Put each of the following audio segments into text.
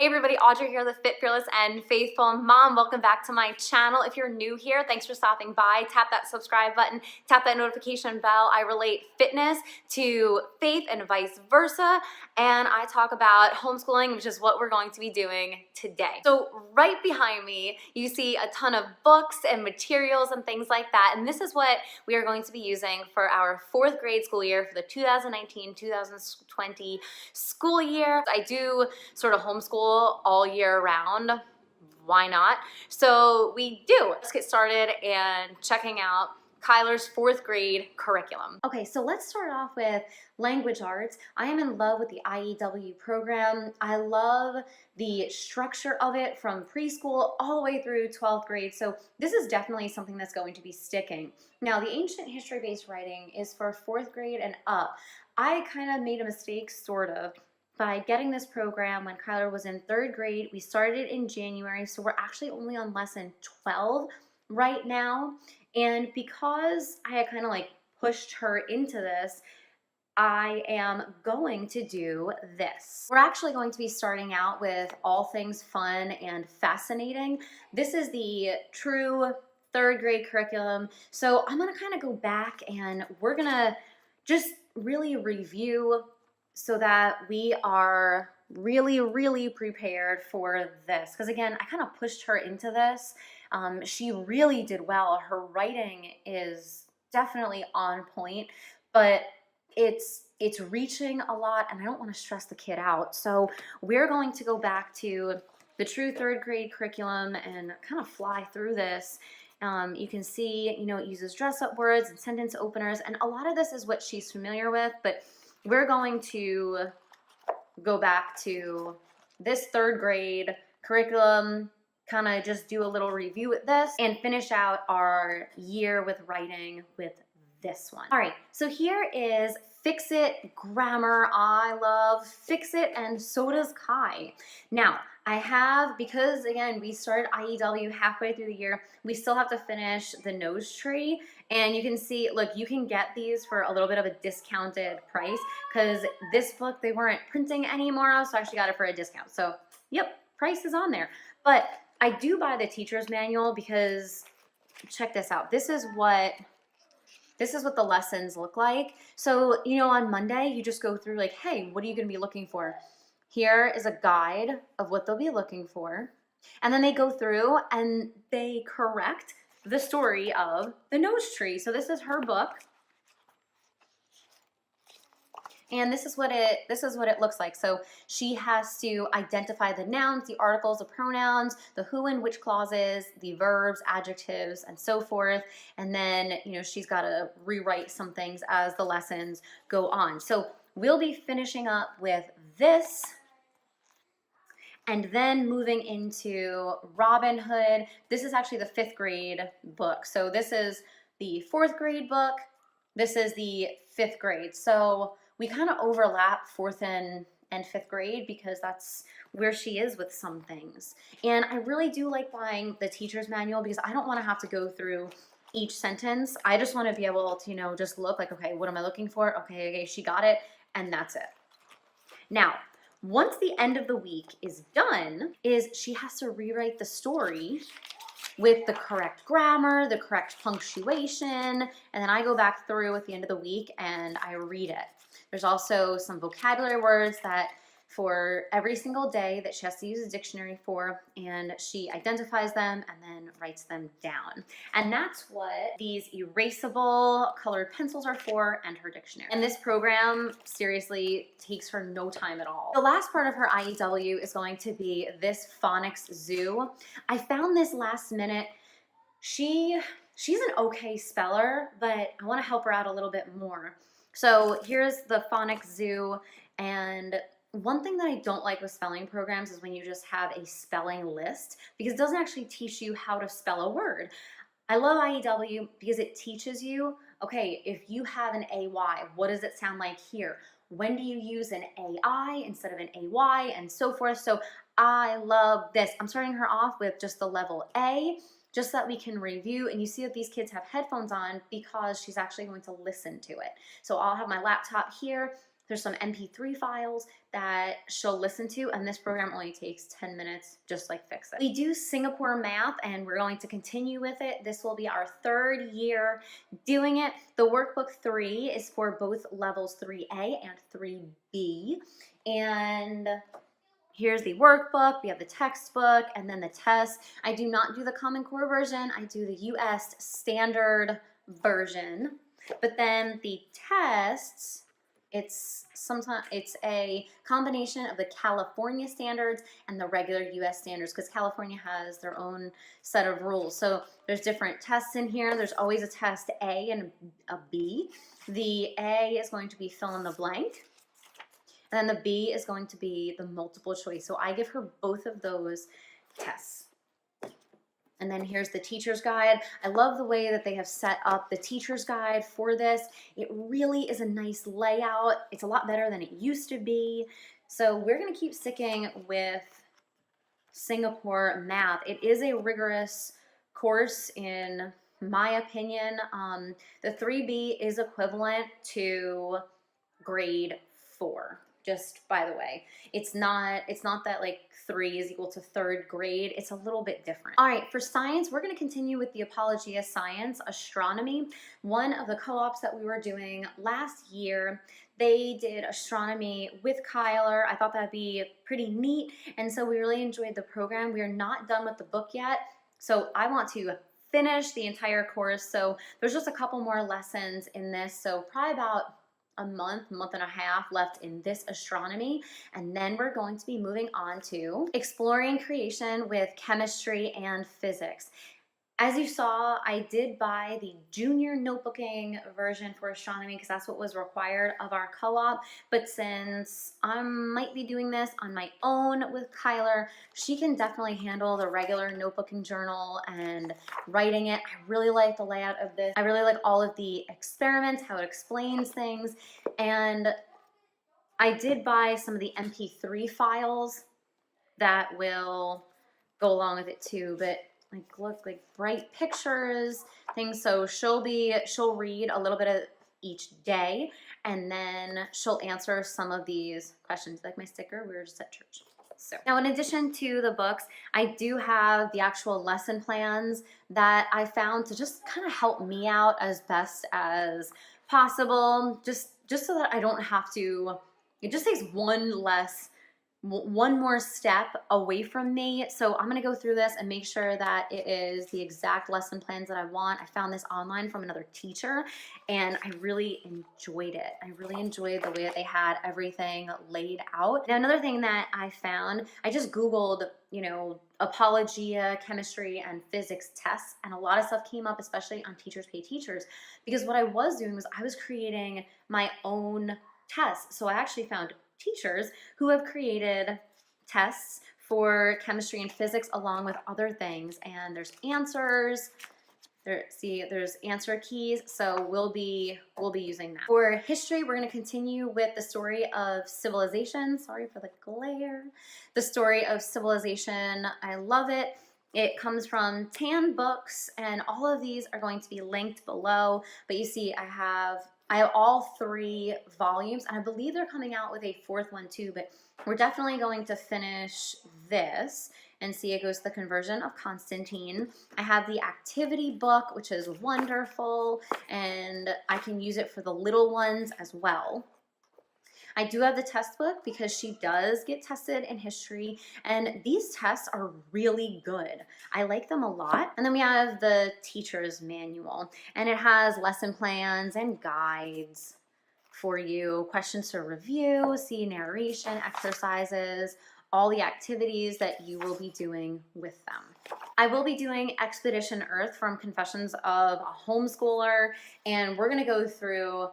Hey everybody, Audrey here, the Fit, Fearless, and Faithful Mom. Welcome back to my channel. If you're new here, thanks for stopping by. Tap that subscribe button, tap that notification bell. I relate fitness to faith and vice versa, and I talk about homeschooling, which is what we're going to be doing today. So right behind me, you see a ton of books and materials and things like that, and this is what we are going to be using for our 4th grade school year for the 2019-2020 school year. I do sort of homeschool all year round. Why not? So we do. Let's get started and checking out Kyler's 4th grade curriculum. Okay, so let's start off with language arts. I am in love with the IEW program. I love the structure of it from preschool all the way through 12th grade. So this is definitely something that's going to be sticking. Now, the ancient history-based writing is for 4th grade and up. I kind of made a mistake, sort of, by getting this program when Kyler was in 3rd grade. We started in January, so we're actually only on lesson 12 right now. And because I had kind of like pushed her into this, I am going to do this. We're actually going to be starting out with all things fun and fascinating. This is the true 3rd grade curriculum. So I'm gonna kind of go back and we're gonna just really review so that we are really prepared for this. Because again, I kind of pushed her into this. She really did well. Her writing is definitely on point, but it's reaching a lot, and I don't want to stress the kid out. So we're going to go back to the true 3rd grade curriculum and kind of fly through this. You can see, it uses dress-up words and sentence openers, and a lot of this is what she's familiar with, but we're going to go back to this 3rd grade curriculum, kind of just do a little review with this, and finish out our year with writing with this one. All right, so here is Fix It grammar. I love Fix It, and so does Kai. Now, I have, because again, we started IEW halfway through the year, we still have to finish the nose tree. And you can see, look, you can get these for a little bit of a discounted price because this book, they weren't printing anymore, so I actually got it for a discount. So, yep, price is on there. But I do buy the teacher's manual because, check this out. This is what the lessons look like. So, on Monday, you just go through like, hey, what are you going to be looking for? Here is a guide of what they'll be looking for. And then they go through and they correct the story of the nose tree. So this is her book. And this is what it looks like. So she has to identify the nouns, the articles, the pronouns, the who and which clauses, the verbs, adjectives, and so forth. And then, she's got to rewrite some things as the lessons go on. So we'll be finishing up with this, and then moving into Robin Hood. This is actually the 5th grade book. So this is the 4th grade book. This is the 5th grade. So we kind of overlap 4th and 5th grade because that's where she is with some things. And I really do like buying the teacher's manual because I don't want to have to go through each sentence. I just want to be able to, just look like, okay, what am I looking for? Okay, she got it, and that's it. Now, once the end of the week is done, she has to rewrite the story with the correct grammar, the correct punctuation, and then I go back through at the end of the week and I read it. There's also some vocabulary words that for every single day that she has to use a dictionary for, and she identifies them and then writes them down. And that's what these erasable colored pencils are for, and her dictionary. And this program seriously takes her no time at all. The last part of her IEW is going to be this phonics zoo. I found this last minute. She's an okay speller, but I want to help her out a little bit more. So here's the phonics zoo, and one thing that I don't like with spelling programs is when you just have a spelling list because it doesn't actually teach you how to spell a word. I love IEW because it teaches you, okay, if you have an AY, what does it sound like here? When do you use an AI instead of an AY, and so forth. So I love this. I'm starting her off with just the level A, just so that we can review. And you see that these kids have headphones on because she's actually going to listen to it. So I'll have my laptop here. There's some MP3 files that she'll listen to, and this program only takes 10 minutes, just like Fix It. We do Singapore math, and we're going to continue with it. This will be our 3rd year doing it. The workbook 3 is for both levels 3A and 3B. And here's the workbook, we have the textbook, and then the test. I do not do the Common Core version, I do the US standard version. But then the tests, it's a combination of the California standards and the regular US standards, because California has their own set of rules. So there's different tests in here. There's always a test A and a B. The A is going to be fill in the blank, and then the B is going to be the multiple choice. So I give her both of those tests. And then here's the teacher's guide. I love the way that they have set up the teacher's guide for this. It really is a nice layout. It's a lot better than it used to be. So we're gonna keep sticking with Singapore math. It is a rigorous course in my opinion. The 3B is equivalent to grade 4. Just by the way, it's not that like 3 is equal to 3rd grade. It's a little bit different. All right, for science, we're going to continue with the Apologia Science Astronomy. One of the co-ops that we were doing last year, they did astronomy with Kyler. I thought that'd be pretty neat, and so we really enjoyed the program. We are not done with the book yet, so I want to finish the entire course. So there's just a couple more lessons in this, so probably about a month and a half left in this astronomy, and then we're going to be moving on to exploring creation with chemistry and physics. As you saw, I did buy the junior notebooking version for astronomy because that's what was required of our co-op, but since I might be doing this on my own with Kyler, she can definitely handle the regular notebooking journal and writing it. I really like the layout of this. I really like all of the experiments, how it explains things, and I did buy some of the MP3 files that will go along with it too, but like bright pictures, things. So she'll read a little bit of each day, and then she'll answer some of these questions. Like my sticker, we were just at church. So now, in addition to the books, I do have the actual lesson plans that I found to just kind of help me out as best as possible, just so that I don't have to. It just takes one more step away from me. So I'm gonna go through this and make sure that it is the exact lesson plans that I want. I found this online from another teacher, and I really enjoyed it. I really enjoyed the way that they had everything laid out. Now, another thing that I found, I just Googled, Apologia, chemistry, and physics tests, and a lot of stuff came up, especially on Teachers Pay Teachers, because what I was doing was I was creating my own tests. So I actually found teachers who have created tests for chemistry and physics along with other things, and there's answers. There's answer keys, so we'll be using that. For history, we're going to continue with the story of civilization. Sorry for the glare. The story of civilization. I love it. It comes from Tan Books, and all of these are going to be linked below. But you see, I have all 3 volumes, and I believe they're coming out with a 4th one too, but we're definitely going to finish this and see. It goes to the conversion of Constantine. I have the activity book, which is wonderful, and I can use it for the little ones as well. I do have the test book because she does get tested in history, and these tests are really good. I like them a lot. And then we have the teacher's manual, and it has lesson plans and guides for you, questions to review, see narration, exercises, all the activities that you will be doing with them. I will be doing Expedition Earth from Confessions of a Homeschooler, and we're gonna go through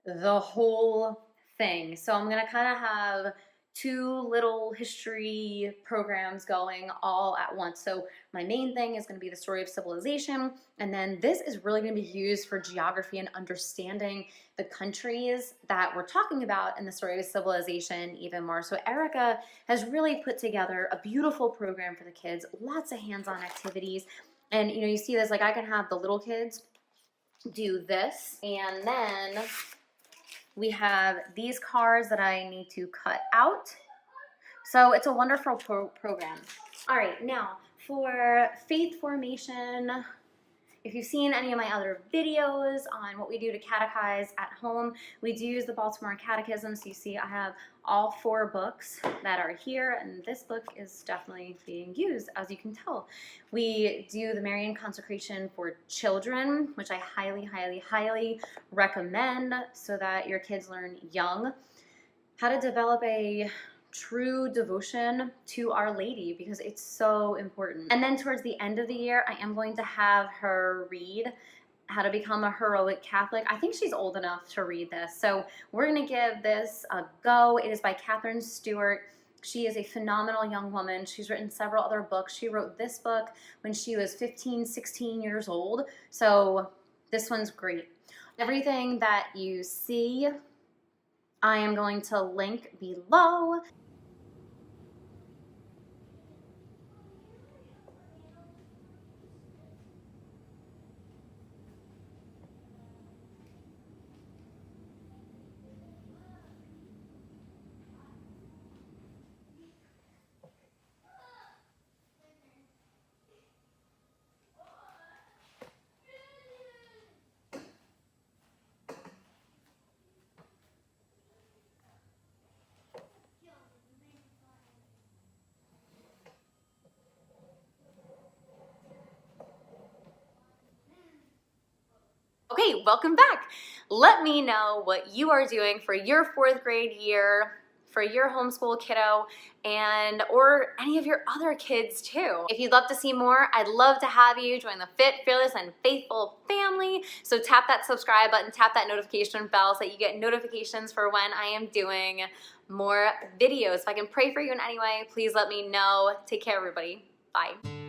the whole thing. So I'm gonna kind of have 2 little history programs going all at once. So my main thing is going to be the story of civilization, and then this is really going to be used for geography and understanding the countries that we're talking about in the story of civilization even more. So Erica has really put together a beautiful program for the kids, lots of hands-on activities, and you see this, like I can have the little kids do this, and then We have these cards that I need to cut out. So it's a wonderful program. All right, now for faith formation, if you've seen any of my other videos on what we do to catechize at home, we do use the Baltimore Catechism. So you see I have all 4 books that are here, and this book is definitely being used, as you can tell. We do the Marian consecration for children, which I highly, highly, highly recommend so that your kids learn young how to develop a true devotion to Our Lady, because it's so important. And then towards the end of the year, I am going to have her read How to Become a Heroic Catholic. I think she's old enough to read this, so we're gonna give this a go. It is by Catherine Stewart. She is a phenomenal young woman. She's written several other books. She wrote this book when she was 15, 16 years old, so this one's great. Everything that you see, I am going to link below. Okay, welcome back. Let me know what you are doing for your 4th grade year, for your homeschool kiddo, and or any of your other kids too. If you'd love to see more, I'd love to have you join the Fit, Fearless, and Faithful family. So tap that subscribe button, tap that notification bell so that you get notifications for when I am doing more videos. If I can pray for you in any way, please let me know. Take care, everybody. Bye.